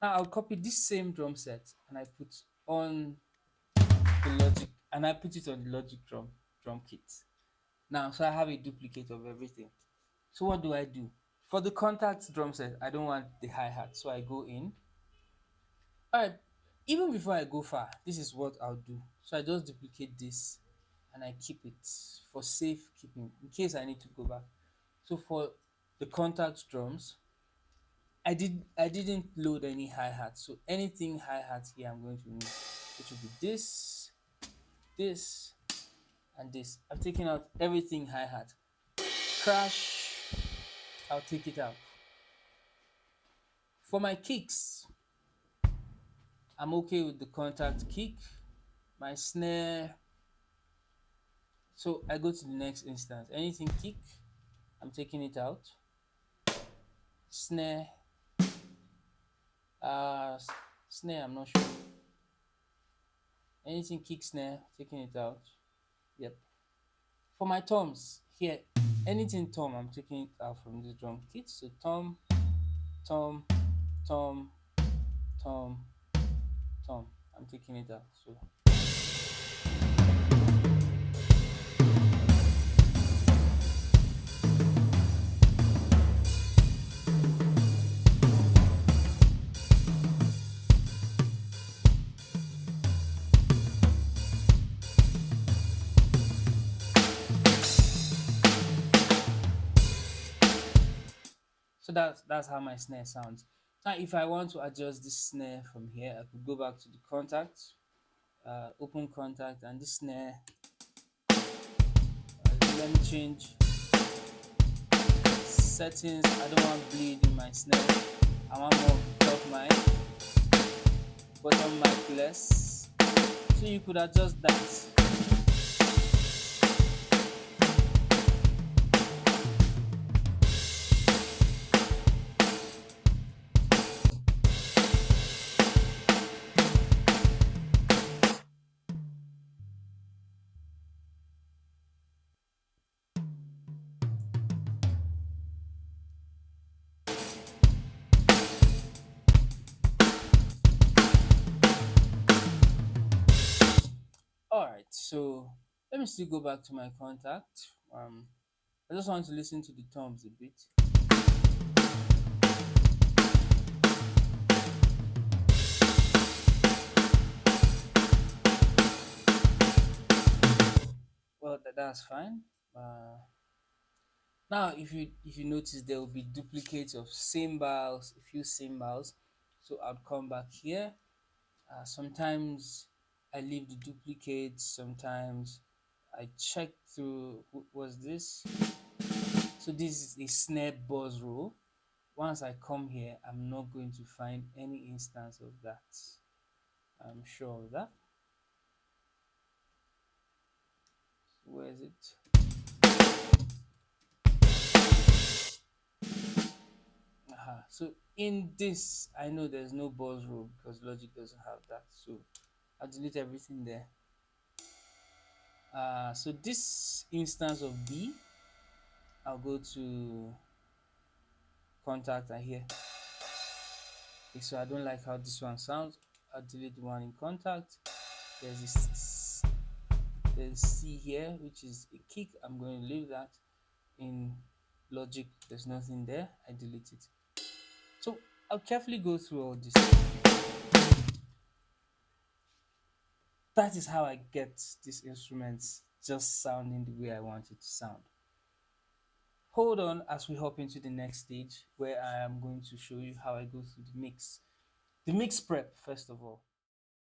Now I'll copy this same drum set and I put on the logic and I put it on the logic drum kit. Now, so I have a duplicate of everything. So what do I do? For the contact drum set, I don't want the hi-hat. So I go in. Alright, even before I go far, this is what I'll do. So I just duplicate this and I keep it for safe keeping in case I need to go back. So for the contact drums, I didn't load any hi-hat. So anything hi-hat here I'm going to remove, which will be this, and this. I've taken out everything hi-hat. Crash, I'll take it out. For my kicks, I'm okay with the contact kick. My snare, so I go to the next instance. Anything kick, I'm taking it out. Snare, uh, s- snare, I'm not sure. Anything kick snare, taking it out. Yep. For my toms, here, anything tom, I'm taking it out from the drum kit. So tom, tom, tom, tom, tom. I'm taking it out. So that's how my snare sounds. Now, if I want to adjust this snare from here, I could go back to the contact, open contact, and this snare. Let me change settings. I don't want bleed in my snare. I want more top mic, bottom mic less. So you could adjust that. All right. So let me still go back to my contact. I just want to listen to the toms a bit. Well, that's fine. Now, if you notice, there will be duplicates of cymbals, a few cymbals. So I'll come back here. Sometimes I leave the duplicates. Sometimes I check through. Was this? So this is a snare buzz row. Once I come here, I'm not going to find any instance of that. I'm sure of that. Where is it? So in this, I know there's no buzz row because Logic doesn't have that. So I'll delete everything there. So this instance of B, I'll go to contact and here. Okay, so I don't like how this one sounds. I'll delete the one in contact. There's this, there's C here, which is a kick. I'm going to leave that. In Logic, there's nothing there. I delete it. So I'll carefully go through all this. That is how I get these instruments just sounding the way I want it to sound. Hold on as we hop into the next stage where I am going to show you how I go through the mix. The mix prep, first of all.